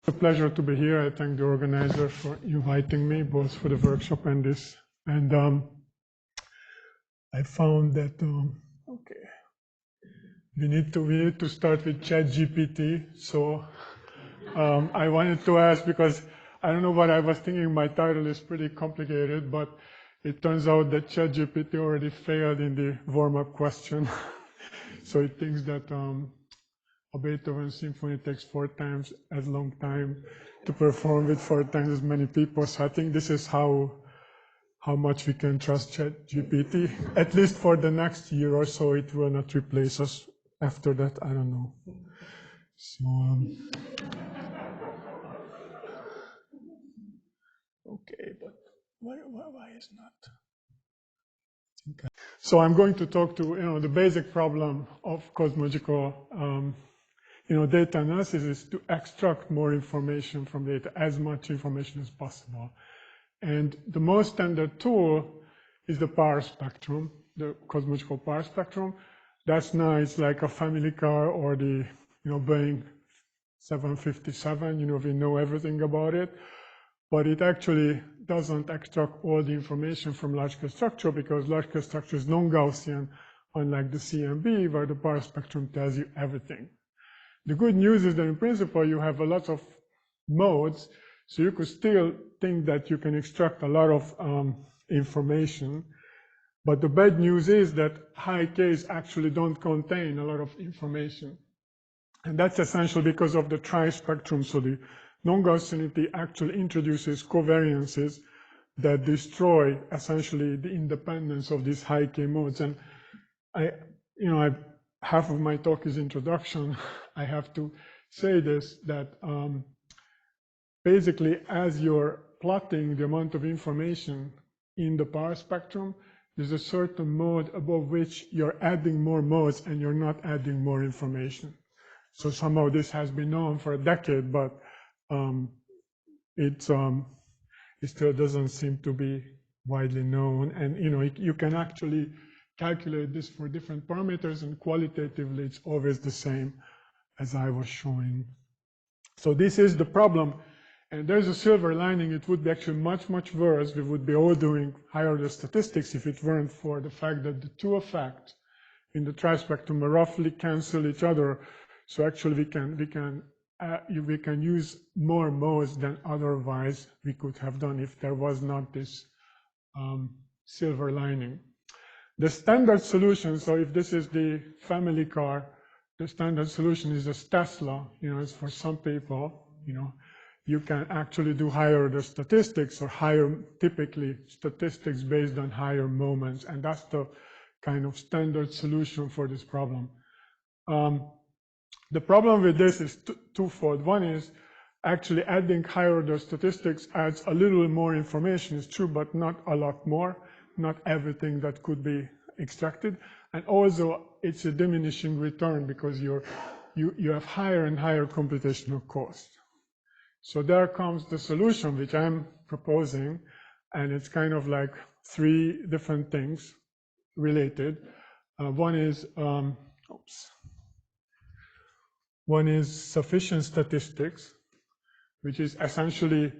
It's a pleasure to be here. I thank the organizer for inviting me, both for the workshop and this. And I found that okay, we need to start with ChatGPT. So I wanted to ask, because I don't know what I was thinking. My title is pretty complicated, but it turns out that ChatGPT already failed in the warm-up question. So it thinks that a Beethoven symphony takes 4 times as long time to perform with 4 times as many people. So I think this is how much we can trust ChatGPT. At least for the next year or so, it will not replace us. After that, I don't know. So okay, but why is not? So I'm going to talk to the basic problem of cosmological data analysis is to extract more information from data, as much information as possible. And the most standard tool is the power spectrum, the cosmological power spectrum. That's nice, like a family car or the Boeing 757. We know everything about it, but it actually doesn't extract all the information from large-scale structure, because large-scale structure is non-Gaussian, unlike the CMB, where the power spectrum tells you everything. The good news is that in principle you have a lot of modes, so you could still think that you can extract a lot of information. But the bad news is that high Ks actually don't contain a lot of information. And that's essential because of the tri-spectrum. So the non-Gaussianity actually introduces covariances that destroy essentially the independence of these high K modes. And half of my talk is introduction. I have to say this, that basically as you're plotting the amount of information in the power spectrum, there's a certain mode above which you're adding more modes and you're not adding more information. So somehow this has been known for a decade, but it still doesn't seem to be widely known. And you can actually calculate this for different parameters, and qualitatively it's always the same, as I was showing. So this is the problem, and there's a silver lining. It would be actually much, much worse. We would be all doing higher order statistics if it weren't for the fact that the two effects in the tri-spectrum roughly cancel each other. So actually we can use more modes than otherwise we could have done if there was not this silver lining. The standard solution, so if this is the family car, the standard solution is a Tesla. It's for some people. You can actually do higher order statistics, or typically statistics based on higher moments, and that's the kind of standard solution for this problem. The problem with this is twofold. One is actually adding higher order statistics adds a little more information, it's true, but not a lot more. Not everything that could be extracted, and also it's a diminishing return because you have higher and higher computational cost. So there comes the solution which I'm proposing, and it's kind of like 3 different things related. One is sufficient statistics, which is essentially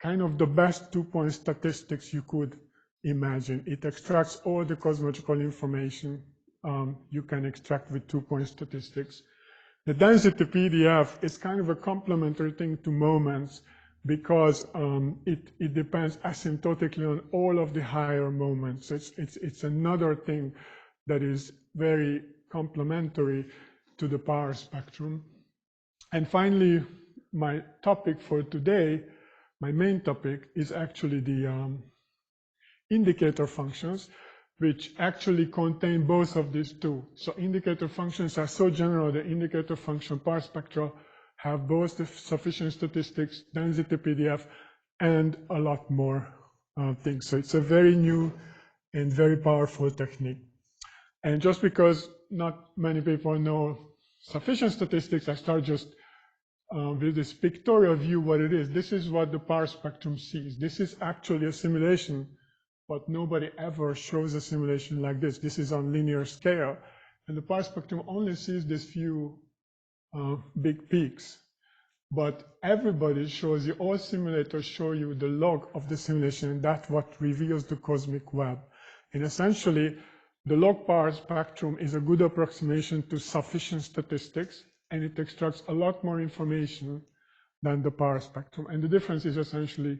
kind of the best 2-point statistics you could imagine. It extracts all the cosmological information you can extract with 2-point statistics. The density PDF is kind of a complementary thing to moments, because it depends asymptotically on all of the higher moments. It's another thing that is very complementary to the power spectrum. And finally, my topic for today, my main topic, is actually the indicator functions, which actually contain both of these two. So indicator functions are so general that indicator function power spectra have both the sufficient statistics, density PDF, and a lot more things. So it's a very new and very powerful technique. And just because not many people know sufficient statistics, I start just with this pictorial view what it is. This is what the power spectrum sees. This is actually a simulation, but nobody ever shows a simulation like this. This is on linear scale, and the power spectrum only sees these few big peaks. but everybody shows you, all simulators show you the log of the simulation, and that's what reveals the cosmic web. And essentially, the log power spectrum is a good approximation to sufficient statistics, and it extracts a lot more information than the power spectrum. And the difference is essentially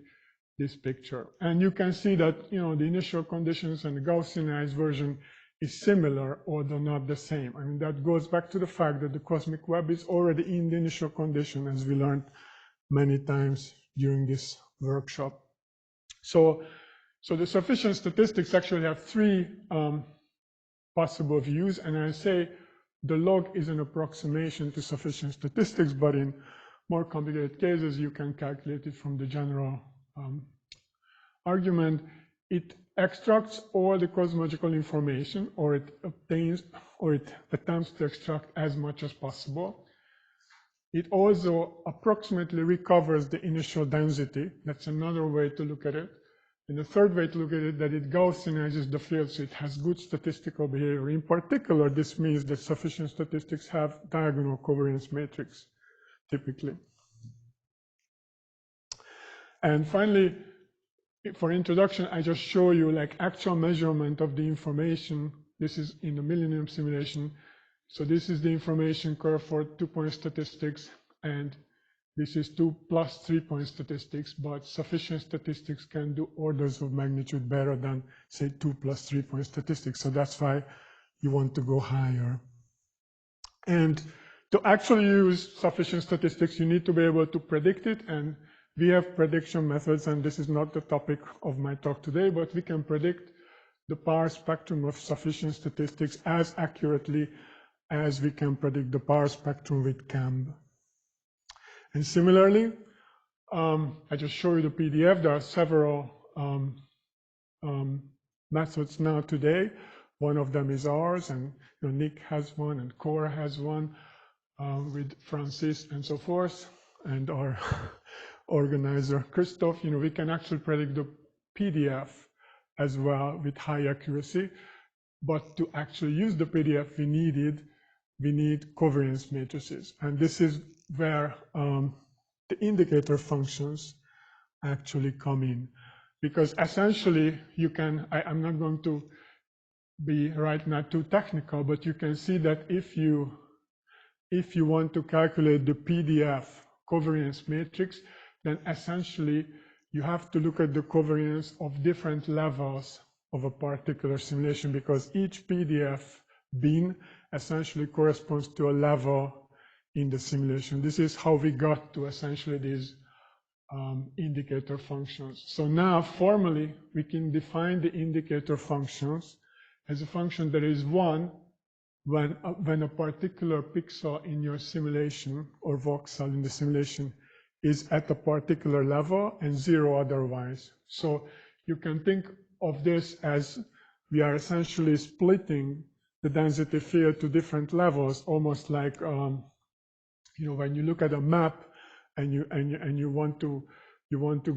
this picture. And you can see that, the initial conditions and the Gaussianized version is similar, although not the same. I mean, that goes back to the fact that the cosmic web is already in the initial condition, as we learned many times during this workshop. So the sufficient statistics actually have three possible views, and I say the log is an approximation to sufficient statistics, but in more complicated cases, you can calculate it from the general argument. It extracts all the cosmological information, or it obtains, or it attempts to extract as much as possible. It also approximately recovers the initial density. That's another way to look at it. And the third way to look at it, that it Gaussianizes the field, so it has good statistical behavior. In particular, this means that sufficient statistics have diagonal covariance matrix, typically. And finally, for introduction, I just show you like actual measurement of the information. This is in the Millennium simulation. So this is the information curve for 2-point statistics, and this is 2 plus 3-point statistics, but sufficient statistics can do orders of magnitude better than, say, 2 plus 3-point statistics. So that's why you want to go higher. And to actually use sufficient statistics, you need to be able to predict it. And we have prediction methods, and this is not the topic of my talk today, but we can predict the power spectrum of sufficient statistics as accurately as we can predict the power spectrum with CAMB. And similarly, I just show you the PDF. There are several methods now today. One of them is ours, and Nick has one, and Cora has one with Francis and so forth, and our organizer Christoph. We can actually predict the PDF as well with high accuracy. But to actually use the PDF, we need covariance matrices, and this is where the indicator functions actually come in, because essentially you can, I'm not going to be right now too technical, but you can see that if you want to calculate the PDF covariance matrix, then essentially you have to look at the covariance of different levels of a particular simulation, because each PDF bin essentially corresponds to a level in the simulation. This is how we got to essentially these indicator functions. So now formally we can define the indicator functions as a function that is 1 when a particular pixel in your simulation or voxel in the simulation is at a particular level, and 0 otherwise. So you can think of this as we are essentially splitting the density field to different levels, almost like when you look at a map and you want to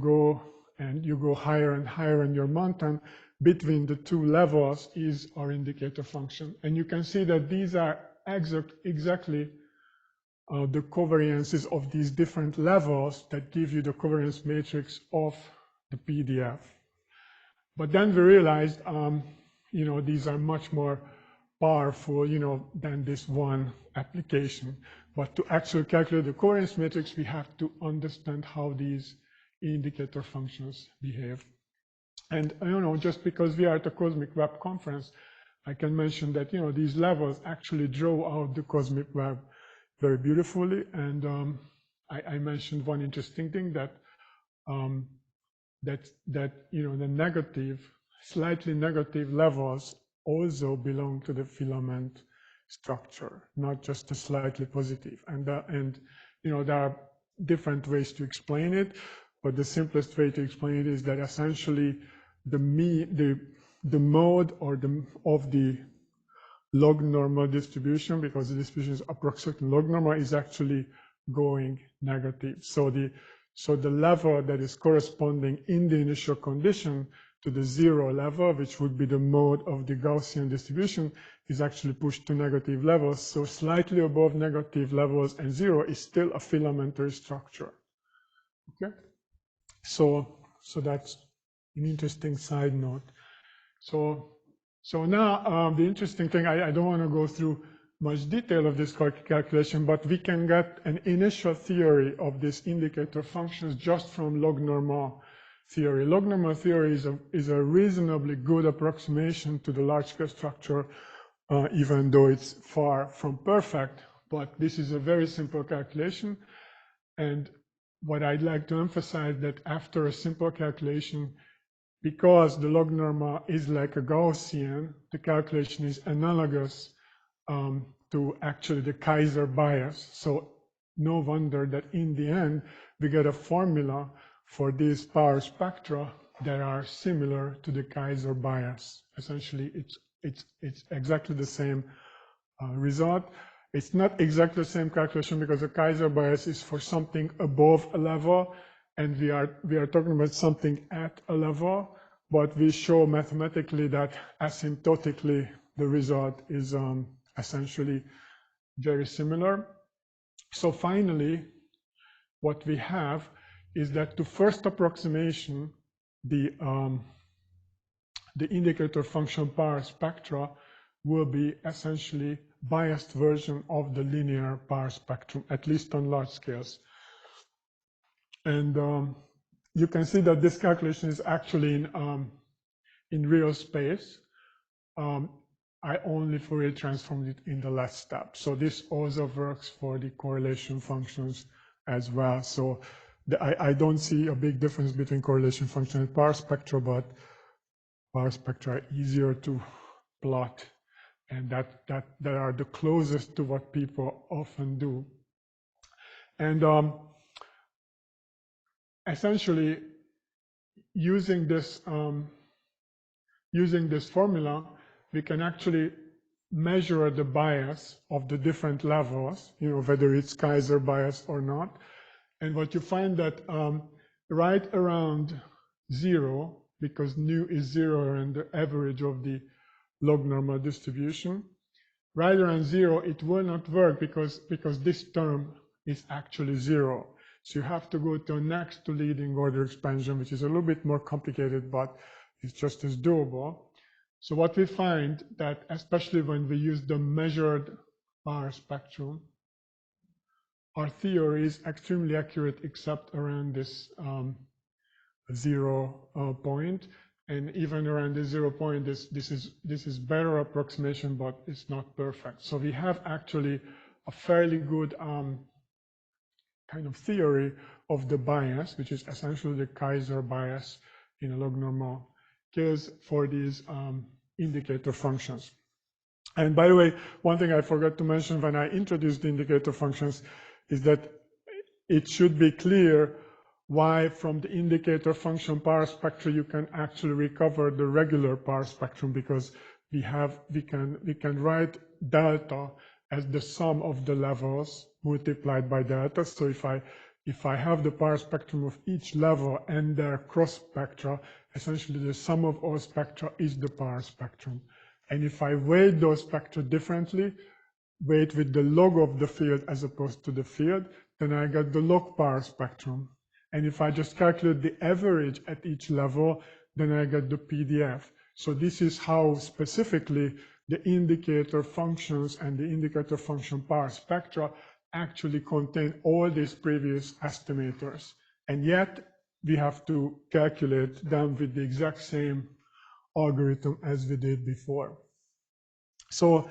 go and you go higher and higher in your mountain, between the two levels is our indicator function. And you can see that these are exactly the covariances of these different levels that give you the covariance matrix of the PDF. But then we realized, these are much more powerful, than this one application. But to actually calculate the covariance matrix, we have to understand how these indicator functions behave. And just because we are at a Cosmic Web conference, I can mention that these levels actually draw out the Cosmic Web very beautifully. And I mentioned one interesting thing, that the slightly negative levels also belong to the filament structure, not just the slightly positive. And there are different ways to explain it, but the simplest way to explain it is that essentially the mode of the log normal distribution, because the distribution is approximately log normal, is actually going negative. So the level that is corresponding in the initial condition to the 0 level, which would be the mode of the Gaussian distribution, is actually pushed to negative levels. So slightly above negative levels and 0 is still a filamentary structure. Okay, so that's an interesting side note. So now the interesting thing, I don't want to go through much detail of this calculation, but we can get an initial theory of these indicator functions just from log normal theory. Log normal theory is a reasonably good approximation to the large-scale structure, even though it's far from perfect. But this is a very simple calculation. And what I'd like to emphasize that after a simple calculation, because the log normal is like a Gaussian, the calculation is analogous to actually the Kaiser bias. So no wonder that in the end, we get a formula for these power spectra that are similar to the Kaiser bias. Essentially, it's exactly the same result. It's not exactly the same calculation because the Kaiser bias is for something above a level, and we are talking about something at a level, but we show mathematically that asymptotically the result is essentially very similar. So finally, what we have is that to first approximation, the indicator function power spectra will be essentially biased version of the linear power spectrum, at least on large scales. And you can see that this calculation is actually in real space. I only Fourier transformed it in the last step. So this also works for the correlation functions as well. So I don't see a big difference between correlation function and power spectra, but power spectra are easier to plot, and that are the closest to what people often do. And essentially, using this formula, we can actually measure the bias of the different levels, whether it's Kaiser bias or not. And what you find that right around 0, because nu is 0 and the average of the log normal distribution, right around 0, it will not work because this term is actually 0. So you have to go to a next to leading order expansion, which is a little bit more complicated, but it's just as doable. So what we find that, especially when we use the measured power spectrum, our theory is extremely accurate except around this 0 point. And even around the 0 point, this is better approximation, but it's not perfect. So we have actually a fairly good kind of theory of the bias, which is essentially the Kaiser bias in a log normal case for these indicator functions. And by the way, one thing I forgot to mention when I introduced the indicator functions is that it should be clear why from the indicator function power spectrum you can actually recover the regular power spectrum, because we can write delta as the sum of the levels multiplied by delta. So if I have the power spectrum of each level and their cross spectra, essentially the sum of all spectra is the power spectrum. And if I weight those spectra differently, weight with the log of the field as opposed to the field, then I get the log power spectrum. And if I just calculate the average at each level, then I get the PDF. So this is how specifically the indicator functions and the indicator function power spectra actually contain all these previous estimators. And yet we have to calculate them with the exact same algorithm as we did before. So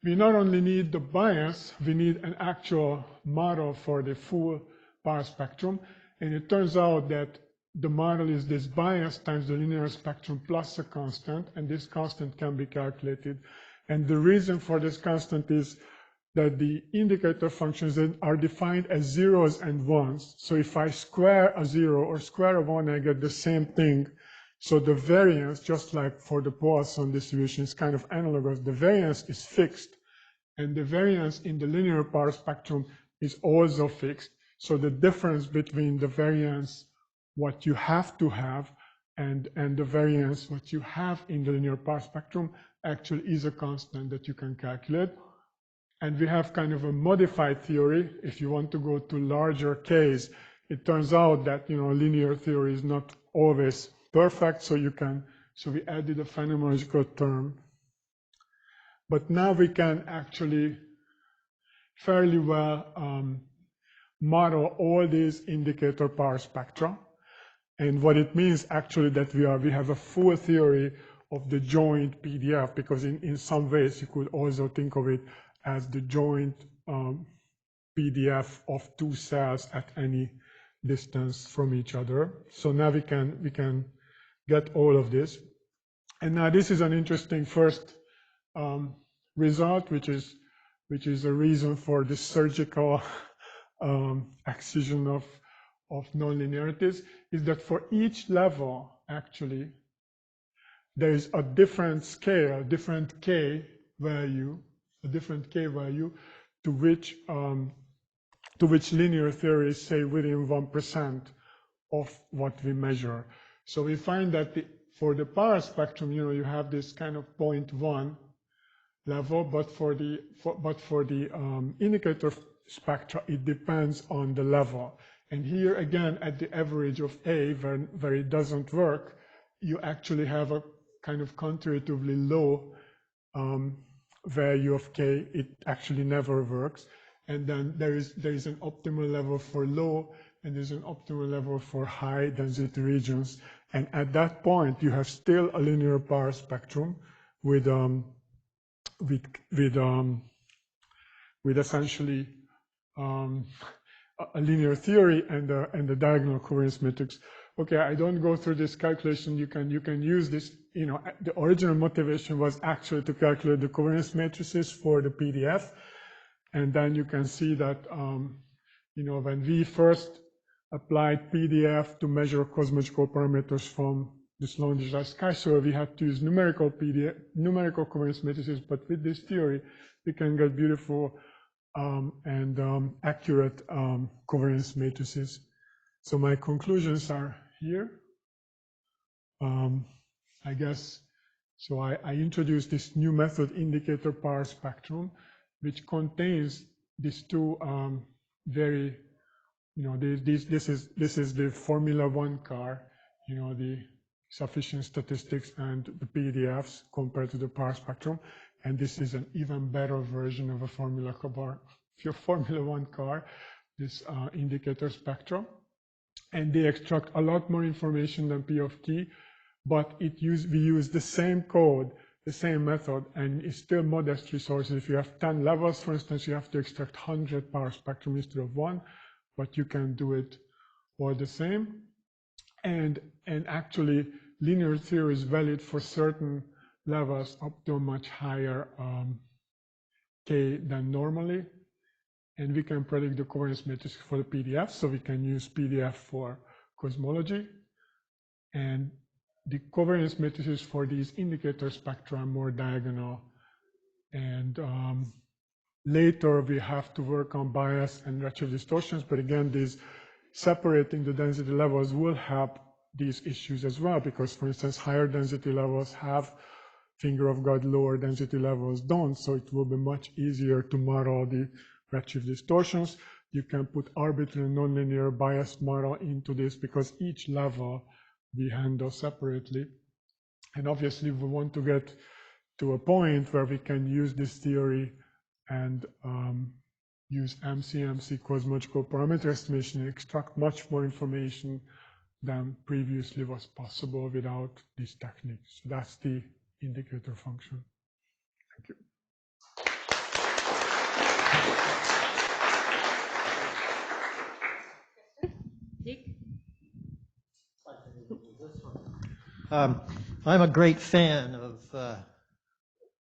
we not only need the bias, we need an actual model for the full power spectrum. And it turns out that the model is this bias times the linear spectrum plus a constant, and this constant can be calculated. And the reason for this constant is that the indicator functions are defined as zeros and ones. So if I square a 0 or square a 1, I get the same thing. So the variance, just like for the Poisson distribution, is kind of analogous. The variance is fixed, and the variance in the linear power spectrum is also fixed. So the difference between the variance, what you have to have, and the variance what you have in the linear power spectrum actually is a constant that you can calculate. And we have kind of a modified theory. If you want to go to larger Ks, it turns out that, linear theory is not always perfect, so we added a phenomenological term. But now we can actually fairly well model all these indicator power spectra. And what it means actually that we have a full theory of the joint PDF, because in some ways you could also think of it as the joint PDF of two cells at any distance from each other. So now we can get all of this. And now this is an interesting first result, which is a reason for this surgical excision of non-linearities, is that for each level, actually, there is a different scale, different K value, to which linear theories say within 1% of what we measure. So we find that for the power spectrum, you have this kind of 0.1 level, but for the indicator spectra, it depends on the level. And here again, at the average of A, where it doesn't work, you actually have a kind of counterintuitively low value of K. It actually never works. And then there is an optimal level for low, and there's an optimal level for high density regions. And at that point, you have still a linear power spectrum with essentially a linear theory and the diagonal covariance matrix. Okay, I don't go through this calculation. You can use this. The original motivation was actually to calculate the covariance matrices for the PDF, and then you can see that when we first applied PDF to measure cosmological parameters from this long-digital sky, so we had to use numerical covariance matrices. But with this theory, we can get beautiful and accurate covariance matrices. So my conclusions are here. I guess, so I introduced this new method, indicator power spectrum, which contains these two very, this is the Formula One car, the sufficient statistics and the PDFs compared to the power spectrum. And this is an even better version of a Formula One car, this indicator spectrum. And they extract a lot more information than P of T, but we use the same code, the same method, and it's still modest resources. If you have 10 levels, for instance, you have to extract 100 power spectrum instead of 1, but you can do it all the same. And actually, linear theory is valid for certain levels up to a much higher K than normally. And we can predict the covariance matrix for the PDF, so we can use PDF for cosmology. And the covariance matrices for these indicator spectra are more diagonal. And later we have to work on bias and redshift distortions, but again, these separating the density levels will help these issues as well, because for instance, higher density levels have finger of God, lower density levels don't, so it will be much easier to model the redshift distortions. You can put arbitrary nonlinear bias model into this, because each level we handle separately. And obviously we want to get to a point where we can use this theory and use MCMC cosmological parameter estimation and extract much more information than previously was possible without these techniques. So that's the indicator function. Thank you. I'm a great fan of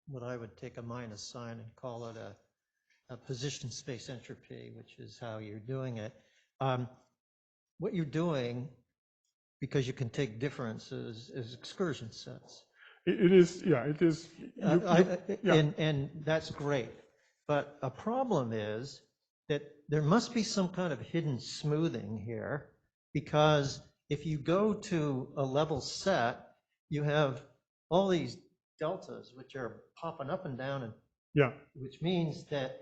what I would take a minus sign and call it a position space entropy, which is how you're doing it. What you're doing, because you can take differences, is excursion sets. It is, yeah, it is. And that's great. But a problem is that there must be some kind of hidden smoothing here, because if you go to a level set, you have all these deltas which are popping up and down, and Yeah. which means that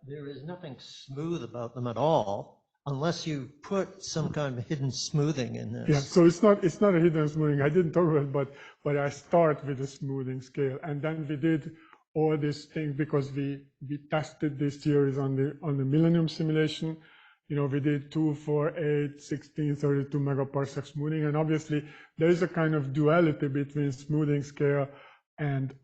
there is nothing smooth about them at all, unless you put some kind of hidden smoothing in this. Yeah, so it's not a hidden smoothing. I didn't talk about it, but I start with a smoothing scale, and then we did all these things because we tested these theories on the Millennium simulation. You know, we did 2, 4, 8, 16, 32 megaparsec smoothing, and obviously there is a kind of duality between smoothing scale and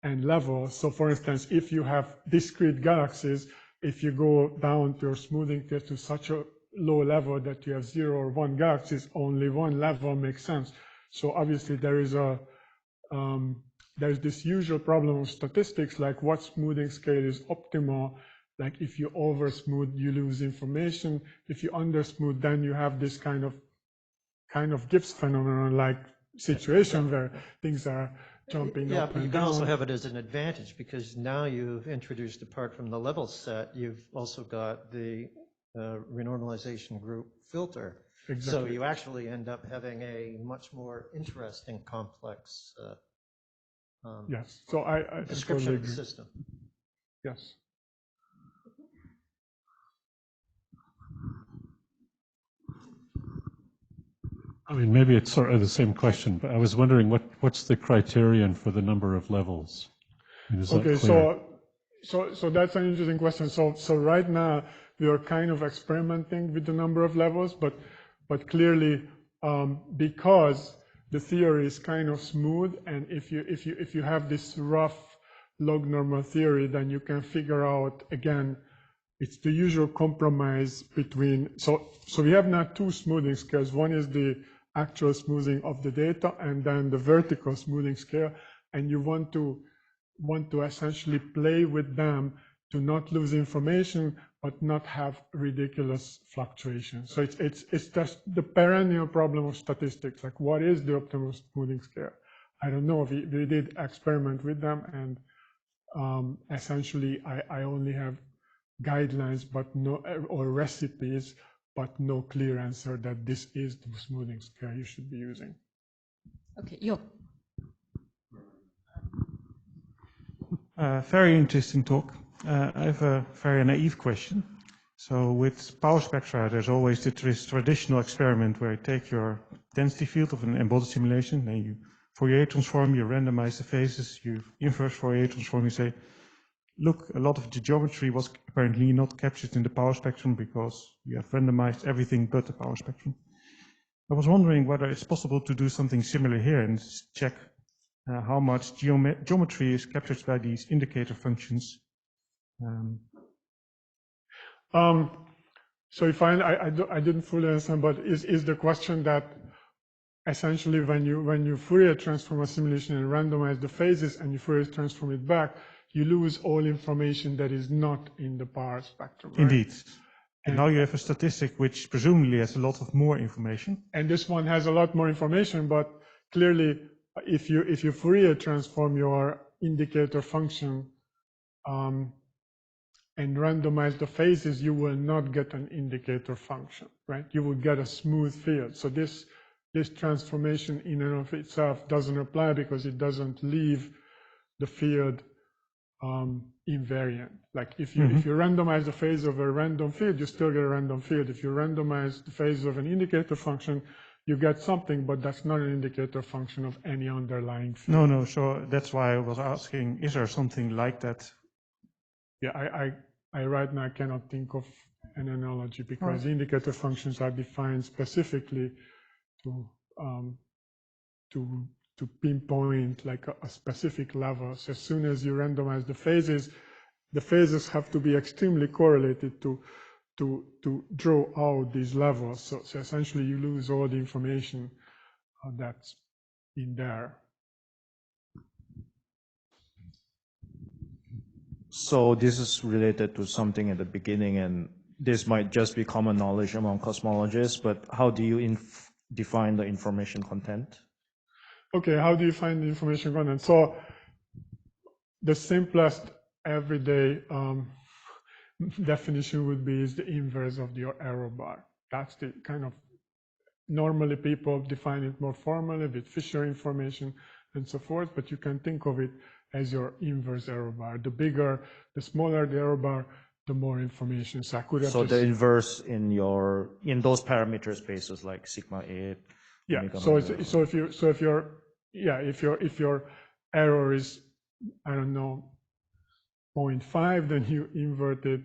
level. So, for instance, if you have discrete galaxies, if you go down to your smoothing test to such a low level that you have 0 or 1 galaxies, only one level makes sense. So obviously there is there's this usual problem of statistics, like what smoothing scale is optimal. Like if you over smooth, you lose information. If you under smooth, then you have this kind of Gibbs phenomenon like situation where things are jumping Yeah, up but you and can also down. have it as an advantage, because now you've introduced, apart from the level set, you've also got the renormalization group filter. Exactly. So you actually end up having a much more interesting, complex Yes. So I description totally of the agree. system. Yes. I mean, maybe it's sort of the same question, but I was wondering what's the criterion for the number of levels? I mean, is that Okay, clear? so that's an interesting question. So right now we are kind of experimenting with the number of levels, but clearly because the theory is kind of smooth, and if you have this rough log normal theory, then you can figure out, again, it's the usual compromise between, so we have now 2 smoothing scales. One is the actual smoothing of the data, and then the vertical smoothing scale, and you want to essentially play with them to not lose information, but not have ridiculous fluctuations. So it's just the perennial problem of statistics, like what is the optimal smoothing scale? I don't know. We did experiment with them, and essentially I only have guidelines, but no, or recipes, but no clear answer that this is the smoothing scale you should be using. Okay, Jo. Very interesting talk. I have a very naive question. So with power spectra, there's always this traditional experiment where you take your density field of an embodied simulation, then you Fourier transform, you randomize the phases, you inverse Fourier transform, you say, look, a lot of the geometry was apparently not captured in the power spectrum because you have randomized everything but the power spectrum. I was wondering whether it's possible to do something similar here and check how much geometry is captured by these indicator functions. So if I didn't fully understand, but is the question that essentially when you Fourier transform a simulation and randomize the phases and you Fourier transform it back, you lose all information that is not in the power spectrum, right? Indeed. And now you have a statistic which presumably has a lot of more information. And this one has a lot more information, but clearly if you Fourier transform your indicator function and randomize the phases, you will not get an indicator function, right? You will get a smooth field. So this transformation in and of itself doesn't apply because it doesn't leave the field invariant. Like if you randomize the phase of a random field, you still get a random field. If you randomize the phase of an indicator function, you get something, but that's not an indicator function of any underlying field. No, so that's why I was asking, is there something like that? Yeah, I right now cannot think of an analogy because indicator functions are defined specifically to pinpoint like a specific level. So as soon as you randomize the phases have to be extremely correlated to draw out these levels. So essentially you lose all the information that's in there. So this is related to something at the beginning, and this might just be common knowledge among cosmologists, but how do you define the information content? Okay, how do you find the information content? So the simplest everyday definition would be is the inverse of your error bar. That's the kind of normally people define it more formally with Fisher information and so forth, but you can think of it as your inverse error bar. The smaller the error bar, the more information. So I could have the inverse in those parameter spaces like sigma 8. Yeah. If your error is, I don't know, 0.5, then you invert it,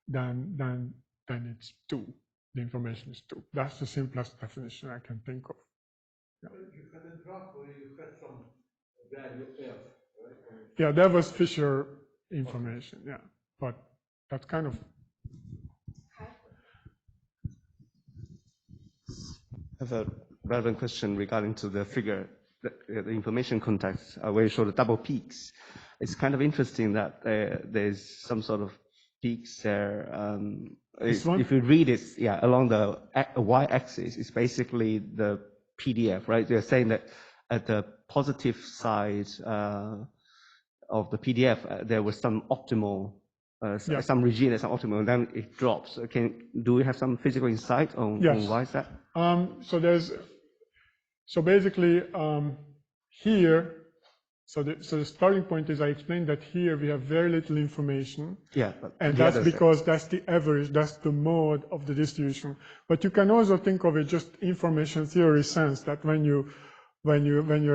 then it's 2. The information is 2. That's the simplest definition I can think of. Yeah. You had a graph where you had some value f, right? Yeah, that was Fisher information. Yeah, but that's kind of. I have a relevant question regarding to the figure, the information context, where you show the double peaks. It's kind of interesting that there's some sort of peaks there. If you read it, yeah, along the y-axis, it's basically the PDF, right? They're saying that at the positive side of the PDF, there was some optimal, some region that's optimal, and then it drops. Do we have some physical insight on why is that? So basically here, so the starting point is I explained that here we have very little information. Yeah. And that's because that's the average, that's the mode of the distribution. But you can also think of it just information theory sense that when you're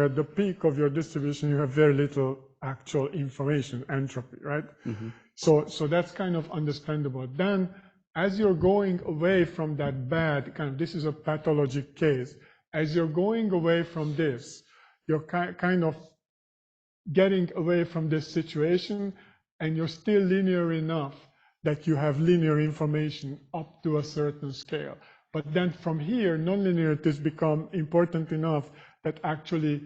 at the peak of your distribution, you have very little actual information, entropy, right? Mm-hmm. So that's kind of understandable. Then as you're going away from that bad this is a pathologic case. As you're going away from this, you're kind of getting away from this situation, and you're still linear enough that you have linear information up to a certain scale. But then from here, non-linearities become important enough that actually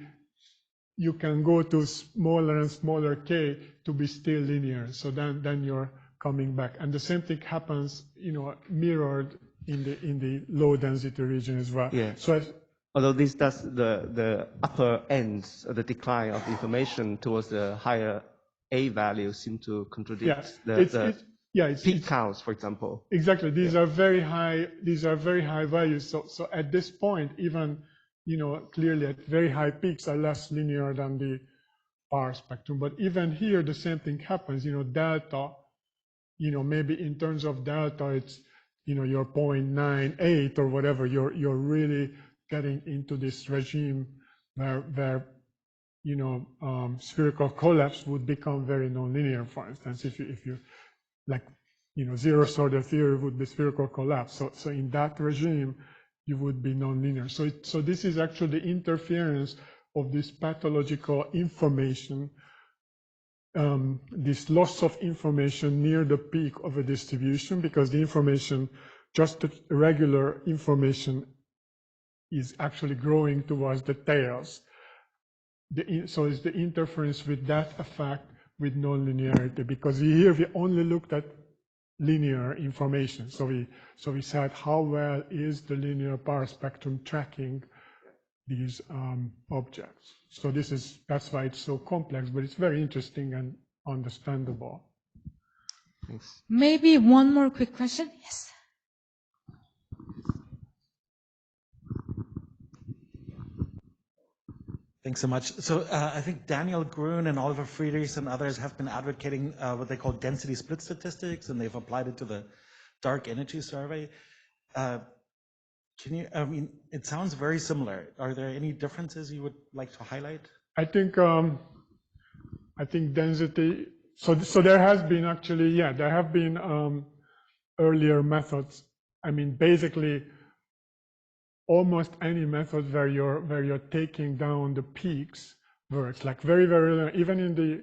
you can go to smaller and smaller k to be still linear. So then you're coming back. And the same thing happens, mirrored in the low density region as well. Yeah. So although this does the upper ends of the decline of information towards the higher A value seem to contradict the peak counts, for example. Exactly. These are very high. These are very high values. So at this point, even clearly at very high peaks are less linear than the power spectrum. But even here, the same thing happens. Delta. Maybe in terms of delta, it's your 0.98 or whatever. You're really getting into this regime where spherical collapse would become very nonlinear. For instance, if you like, zeroth order theory would be spherical collapse. So in that regime, you would be nonlinear. So this is actually the interference of this pathological information, this loss of information near the peak of a distribution, because the information, just the regular information, is actually growing towards the tails. So it's the interference with that effect with nonlinearity, because here we only looked at linear information. So we said, how well is the linear power spectrum tracking these objects? So that's why it's so complex, but it's very interesting and understandable. Thanks. Maybe one more quick question. Yes. Thanks so much. So I think Daniel Gruen and Oliver Friedrichs and others have been advocating what they call density split statistics, and they've applied it to the dark energy survey. It sounds very similar. Are there any differences you would like to highlight? I think density. So there has been actually, there have been earlier methods. Basically, almost any method where you're taking down the peaks works. Like very, very, even in the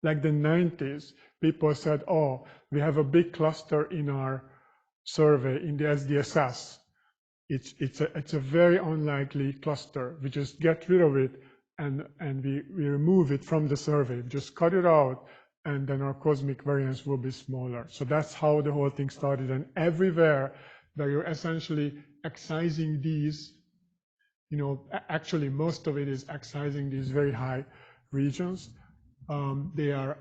90s, people said, oh, we have a big cluster in our survey in the SDSS. It's a very unlikely cluster. We just get rid of it and we remove it from the survey. We just cut it out, and then our cosmic variance will be smaller. So that's how the whole thing started. And everywhere where you're essentially excising these, actually most of it is excising these very high regions. They are,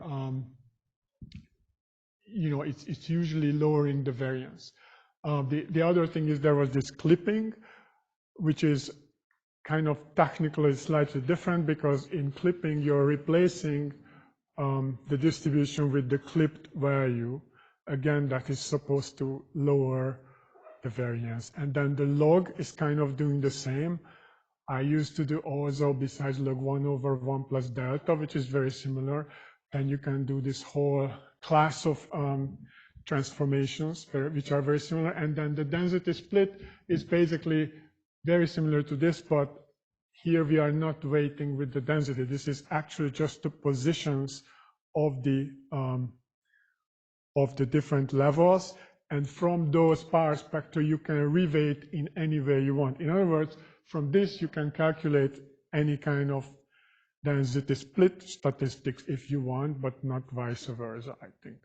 it's usually lowering the variance. The other thing is there was this clipping, which is kind of technically slightly different because in clipping you're replacing the distribution with the clipped value. Again, that is supposed to lower the variance. And then the log is kind of doing the same. I used to do also, besides log 1 over 1 plus delta, which is very similar, then you can do this whole class of transformations which are very similar. And then the density split is basically very similar to this, but here we are not weighting with the density. This is actually just the positions of the different levels. And from those power spectra, you can reweight in any way you want. In other words, from this, you can calculate any kind of density split statistics if you want, but not vice versa, I think.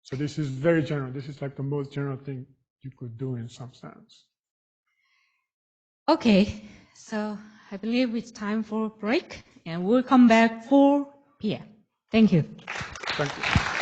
So this is very general. This is like the most general thing you could do in some sense. Okay, so I believe it's time for a break, and we'll come back 4 p.m. Thank you. Thank you.